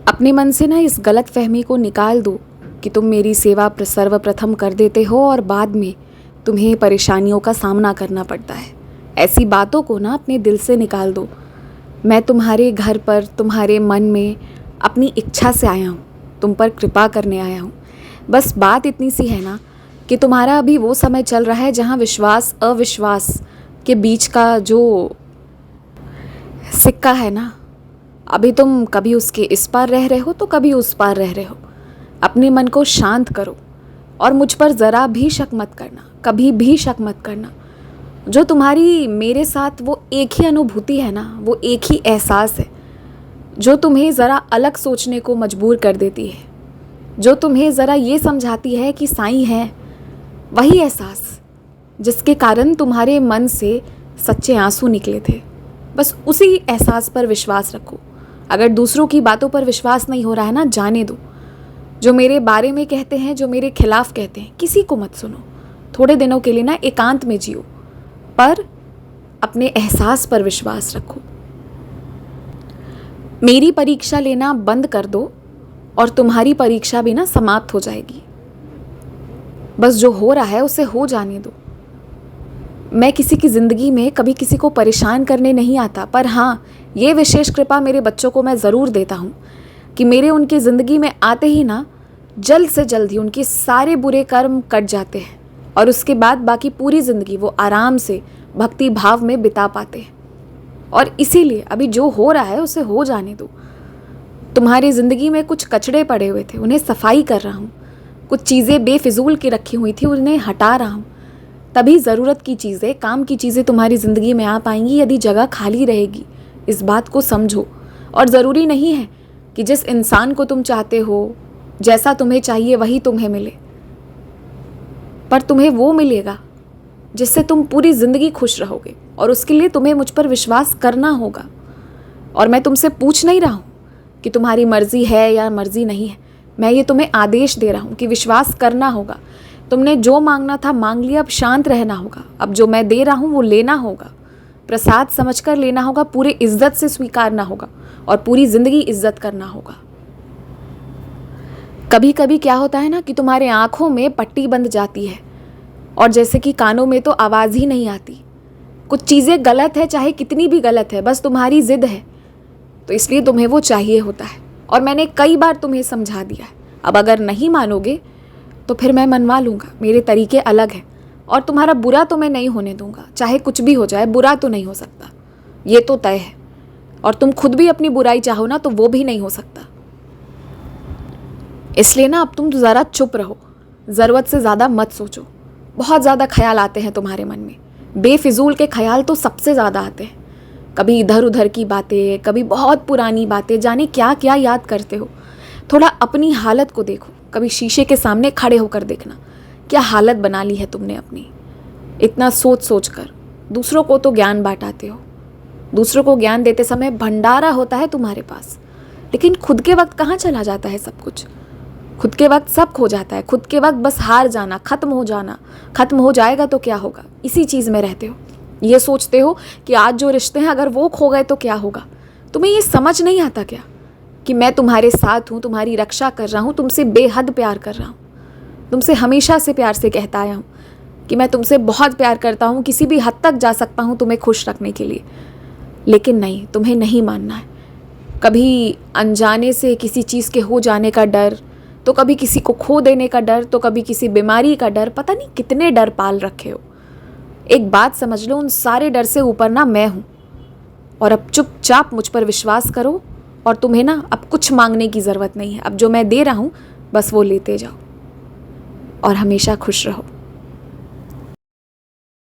अपने मन से ना इस गलत फहमी को निकाल दो कि तुम मेरी सेवा सर्वप्रथम कर देते हो और बाद में तुम्हें परेशानियों का सामना करना पड़ता है। ऐसी बातों को ना अपने दिल से निकाल दो। मैं तुम्हारे घर पर, तुम्हारे मन में अपनी इच्छा से आया हूँ, तुम पर कृपा करने आया हूँ। बस बात इतनी सी है ना कि तुम्हारा अभी वो समय चल रहा है जहाँ विश्वास अविश्वास के बीच का जो सिक्का है ना, अभी तुम कभी उसके इस पार रह रहे हो तो कभी उस पार रह रहे हो। अपने मन को शांत करो और मुझ पर ज़रा भी शक मत करना, कभी भी शक मत करना। जो तुम्हारी मेरे साथ वो एक ही अनुभूति है ना, वो एक ही एहसास है जो तुम्हें ज़रा अलग सोचने को मजबूर कर देती है, जो तुम्हें ज़रा ये समझाती है कि साईं है। वही एहसास जिसके कारण तुम्हारे मन से सच्चे आंसू निकले थे। बस उसी एहसास पर विश्वास रखो। अगर दूसरों की बातों पर विश्वास नहीं हो रहा है ना, जाने दो। जो मेरे बारे में कहते हैं, जो मेरे खिलाफ कहते हैं, किसी को मत सुनो। थोड़े दिनों के लिए ना एकांत में जियो, पर अपने एहसास पर विश्वास रखो। मेरी परीक्षा लेना बंद कर दो और तुम्हारी परीक्षा भी ना समाप्त हो जाएगी। बस जो हो रहा है उसे हो जाने दो। मैं किसी की ज़िंदगी में कभी किसी को परेशान करने नहीं आता, पर हाँ, ये विशेष कृपा मेरे बच्चों को मैं ज़रूर देता हूँ कि मेरे उनकी ज़िंदगी में आते ही ना जल्द से जल्द ही उनके सारे बुरे कर्म कट जाते हैं और उसके बाद बाकी पूरी ज़िंदगी वो आराम से भक्ति भाव में बिता पाते हैं। और इसीलिए अभी जो हो रहा है उसे हो जाने दो। तुम्हारी ज़िंदगी में कुछ कचड़े पड़े हुए थे, उन्हें सफाई कर रहा हूँ। कुछ चीज़ें बेफिजूल की रखी हुई थी, उन्हें हटा रहा हूँ। तभी ज़रूरत की चीज़ें, काम की चीज़ें तुम्हारी ज़िंदगी में आ पाएंगी यदि जगह खाली रहेगी। इस बात को समझो। और ज़रूरी नहीं है कि जिस इंसान को तुम चाहते हो, जैसा तुम्हें चाहिए वही तुम्हें मिले, पर तुम्हें वो मिलेगा जिससे तुम पूरी ज़िंदगी खुश रहोगे। और उसके लिए तुम्हें मुझ पर विश्वास करना होगा। और मैं तुमसे पूछ नहीं रहा हूँ कि तुम्हारी मर्ज़ी है या मर्ज़ी नहीं है। मैं ये तुम्हें आदेश दे रहा हूँ कि विश्वास करना होगा। तुमने जो मांगना था मांग लिया, अब शांत रहना होगा। अब जो मैं दे रहा हूँ वो लेना होगा, प्रसाद समझकर लेना होगा, पूरे इज्जत से स्वीकारना होगा और पूरी ज़िंदगी इज्जत करना होगा। कभी कभी क्या होता है ना कि तुम्हारे आँखों में पट्टी बंध जाती है और जैसे कि कानों में तो आवाज़ ही नहीं आती। कुछ चीज़ें गलत है, चाहे कितनी भी गलत है, बस तुम्हारी ज़िद है तो इसलिए तुम्हें वो चाहिए होता है। और मैंने कई बार तुम्हें समझा दिया है। अब अगर नहीं मानोगे तो फिर मैं मनवा लूँगा। मेरे तरीके अलग हैं और तुम्हारा बुरा तो मैं नहीं होने दूँगा। चाहे कुछ भी हो जाए, बुरा तो नहीं हो सकता, ये तो तय है। और तुम खुद भी अपनी बुराई चाहो ना तो वो भी नहीं हो सकता। इसलिए ना अब तुम ज़रा चुप रहो, ज़रूरत से ज़्यादा मत सोचो। बहुत ज़्यादा ख्याल आते हैं तुम्हारे मन में, बेफिजूल के ख्याल तो सबसे ज़्यादा आते हैं। कभी इधर उधर की बातें, कभी बहुत पुरानी बातें, जाने क्या क्या याद करते हो। थोड़ा अपनी हालत को देखो। कभी शीशे के सामने खड़े होकर देखना, क्या हालत बना ली है तुमने अपनी। इतना सोच सोच कर दूसरों को तो ज्ञान बांटाते हो। दूसरों को ज्ञान देते समय भंडारा होता है तुम्हारे पास, लेकिन खुद के वक्त कहाँ चला जाता है सब कुछ। खुद के वक्त सब खो जाता है। खुद के वक्त बस हार जाना, ख़त्म हो जाना। ख़त्म हो जाएगा तो क्या होगा, इसी चीज़ में रहते हो। ये सोचते हो कि आज जो रिश्ते हैं अगर वो खो गए तो क्या होगा। तुम्हें ये समझ नहीं आता क्या कि मैं तुम्हारे साथ हूँ, तुम्हारी रक्षा कर रहा हूँ, तुमसे बेहद प्यार कर रहा हूँ। तुमसे हमेशा से प्यार से कहता आया हूँ कि मैं तुमसे बहुत प्यार करता हूँ, किसी भी हद तक जा सकता हूँ तुम्हें खुश रखने के लिए। लेकिन नहीं, तुम्हें नहीं मानना है। कभी अनजाने से किसी चीज़ के हो जाने का डर, तो कभी किसी को खो देने का डर, तो कभी किसी बीमारी का डर, पता नहीं कितने डर पाल रखे हो। एक बात समझ लो, उन सारे डर से ऊपर ना मैं हूँ। और अब चुपचाप मुझ पर विश्वास करो और तुम्हें ना अब कुछ मांगने की ज़रूरत नहीं है। अब जो मैं दे रहा हूँ बस वो लेते जाओ और हमेशा खुश रहो।